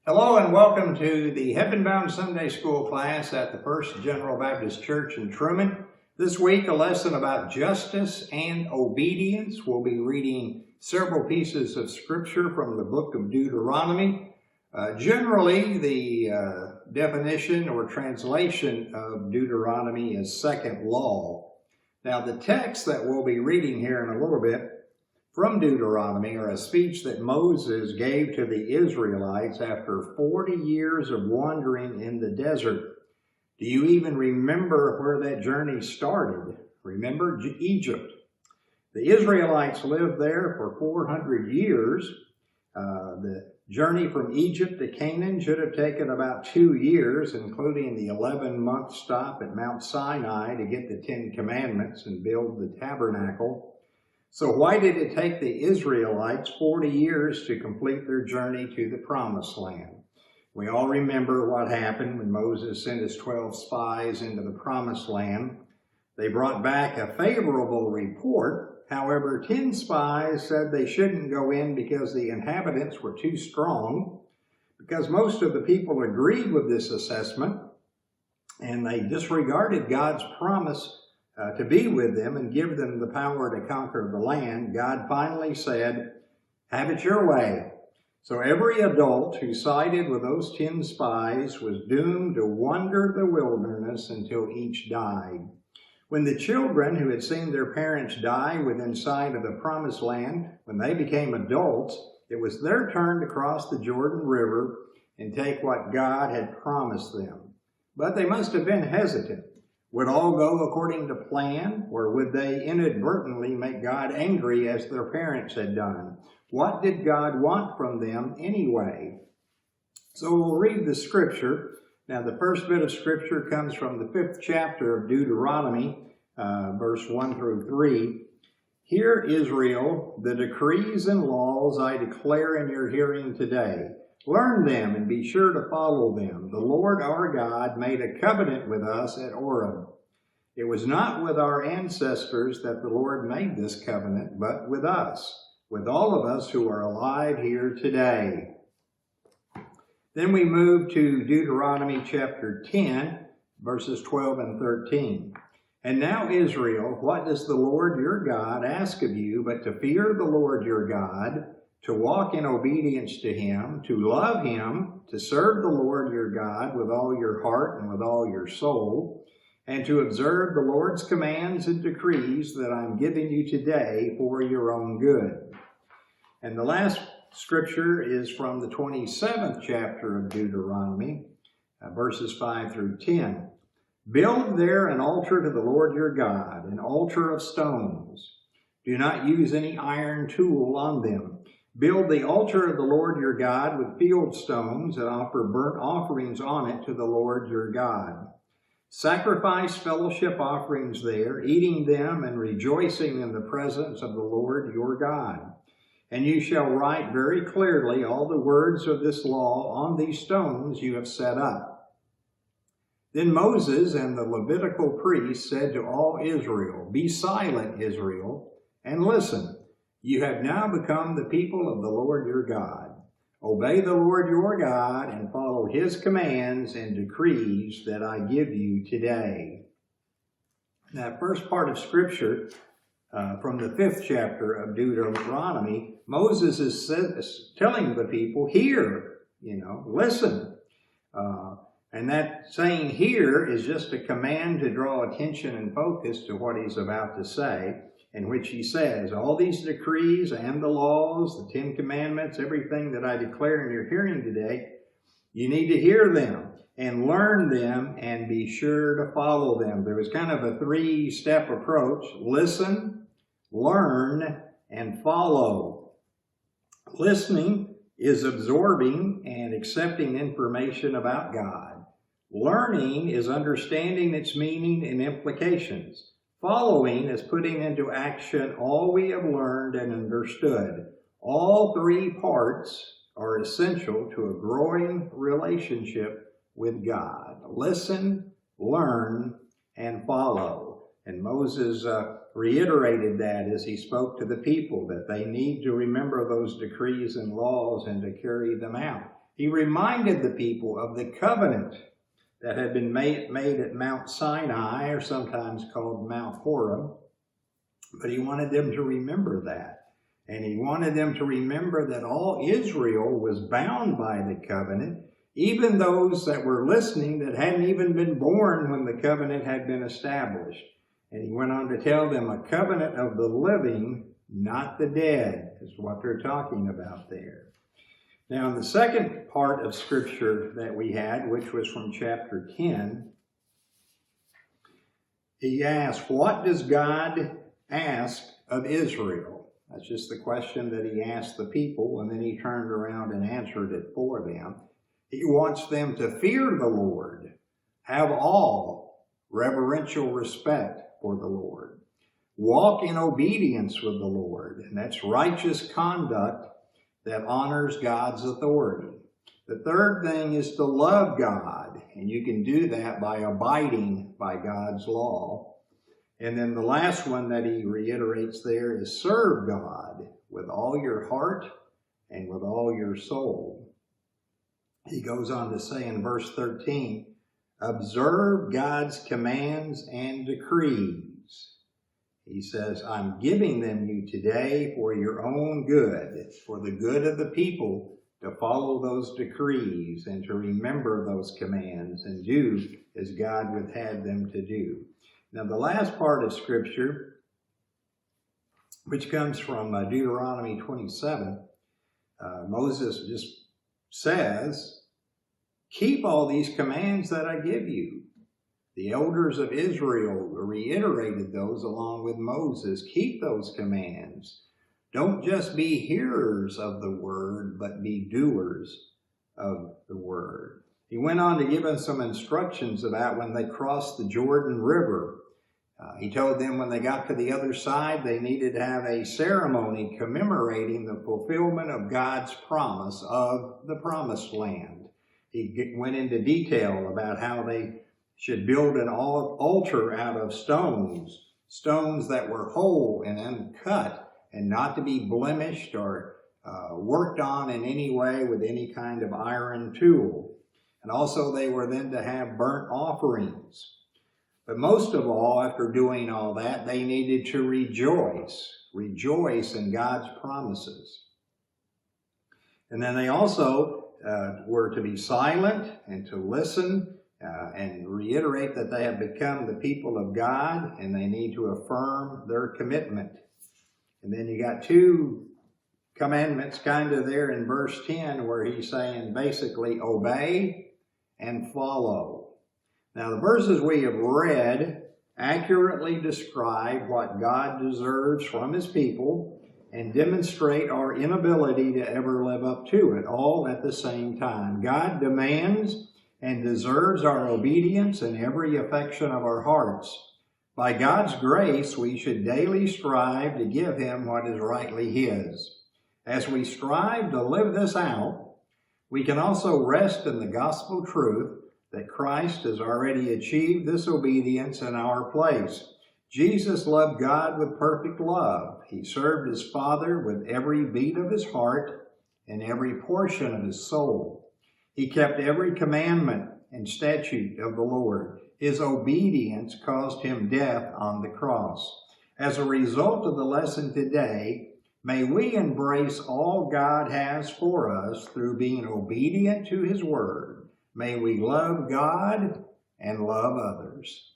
Hello and welcome to the Heaven Bound Sunday School class at the First General Baptist Church in Truman. This week, a lesson about justice and obedience. We'll be reading several pieces of scripture from the book of Deuteronomy. Generally, the definition or translation of Deuteronomy is second law. Now, the text that we'll be reading here in a little bit from Deuteronomy are a speech that Moses gave to the Israelites after 40 years of wandering in the desert. Do you even remember where that journey started? Remember Egypt. The Israelites lived there for 400 years. The journey from Egypt to Canaan should have taken about 2 years, including the 11-month stop at Mount Sinai to get the 10 Commandments and build the tabernacle. So why did it take the Israelites 40 years to complete their journey to the Promised Land? We all remember what happened when Moses sent his 12 spies into the Promised Land. They brought back a favorable report. However, 10 spies said they shouldn't go in because the inhabitants were too strong. Because most of the people agreed with this assessment, and they disregarded God's promise to be with them and give them the power to conquer the land, God finally said, "Have it your way." So every adult who sided with those 10 spies was doomed to wander the wilderness until each died. When the children who had seen their parents die within sight of the Promised Land, when they became adults, it was their turn to cross the Jordan River and take what God had promised them. But they must have been hesitant. Would all go according to plan, or would they inadvertently make God angry as their parents had done? What did God want from them anyway? So we'll read the scripture. Now the first bit of scripture comes from the 5th chapter of Deuteronomy, verse 1 through 3. "Hear, Israel, the decrees and laws I declare in your hearing today. Learn them and be sure to follow them. The Lord our God made a covenant with us at Horeb. It was not with our ancestors that the Lord made this covenant, but with us, with all of us who are alive here today." Then we move to Deuteronomy chapter 10, verses 12 and 13. "And now, Israel, what does the Lord your God ask of you but to fear the Lord your God, to walk in obedience to him, to love him, to serve the Lord your God with all your heart and with all your soul, and to observe the Lord's commands and decrees that I'm giving you today for your own good." And the last scripture is from the 27th chapter of Deuteronomy, verses 5 through 10. "Build there an altar to the Lord your God, an altar of stones. Do not use any iron tool on them. Build the altar of the Lord your God with field stones and offer burnt offerings on it to the Lord your God. Sacrifice fellowship offerings there, eating them and rejoicing in the presence of the Lord your God. And you shall write very clearly all the words of this law on these stones you have set up." Then Moses and the Levitical priests said to all Israel, "Be silent, Israel, and listen. You have now become the people of the Lord your God. Obey the Lord your God and follow his commands and decrees that I give you today." That first part of scripture from the 5th chapter of Deuteronomy, Moses is telling the people, hear, listen. And that saying here is just a command to draw attention and focus to what he's about to say, in which he says, all these decrees and the laws, the 10 Commandments, everything that I declare in your hearing today, you need to hear them and learn them and be sure to follow them. There was kind of a 3-step approach: listen, learn, and follow. Listening is absorbing and accepting information about God. Learning is understanding its meaning and implications. Following is putting into action all we have learned and understood. All 3 parts are essential to a growing relationship with God. Listen, learn, and follow. And Moses reiterated that as he spoke to the people, that they need to remember those decrees and laws and to carry them out. He reminded the people of the covenant that had been made at Mount Sinai, or sometimes called Mount Horeb. But he wanted them to remember that. And he wanted them to remember that all Israel was bound by the covenant, even those that were listening that hadn't even been born when the covenant had been established. And he went on to tell them a covenant of the living, not the dead, is what they're talking about there. Now, in the second part of Scripture that we had, which was from chapter 10, he asked, what does God ask of Israel? That's just the question that he asked the people, and then he turned around and answered it for them. He wants them to fear the Lord, have awe, reverential respect for the Lord, walk in obedience with the Lord, and that's righteous conduct that honors God's authority. The third thing is to love God, and you can do that by abiding by God's law. And then the last one that he reiterates there is serve God with all your heart and with all your soul. He goes on to say in verse 13, observe God's commands and decrees. He says, I'm giving them you today for your own good, for the good of the people to follow those decrees and to remember those commands and do as God would have them to do. Now, the last part of Scripture, which comes from Deuteronomy 27, Moses just says, keep all these commands that I give you. The elders of Israel reiterated those along with Moses. Keep those commands. Don't just be hearers of the word, but be doers of the word. He went on to give us some instructions about when they crossed the Jordan River. He told them when they got to the other side, they needed to have a ceremony commemorating the fulfillment of God's promise of the promised land. He went into detail about how they should build an altar out of stones that were whole and uncut and not to be blemished or worked on in any way with any kind of iron tool. And also they were then to have burnt offerings. But most of all, after doing all that, they needed to rejoice in God's promises. And then they also were to be silent and to listen and reiterate that they have become the people of God, and they need to affirm their commitment. And then you got two commandments kind of there in verse 10 where he's saying basically obey and follow. Now the verses we have read accurately describe what God deserves from his people and demonstrate our inability to ever live up to it, all at the same time. God demands and deserves our obedience in every affection of our hearts. By God's grace, we should daily strive to give him what is rightly his. As we strive to live this out, we can also rest in the gospel truth that Christ has already achieved this obedience in our place. Jesus loved God with perfect love. He served his Father with every beat of his heart and every portion of his soul. He kept every commandment and statute of the Lord. His obedience caused him death on the cross. As a result of the lesson today, may we embrace all God has for us through being obedient to his word. May we love God and love others.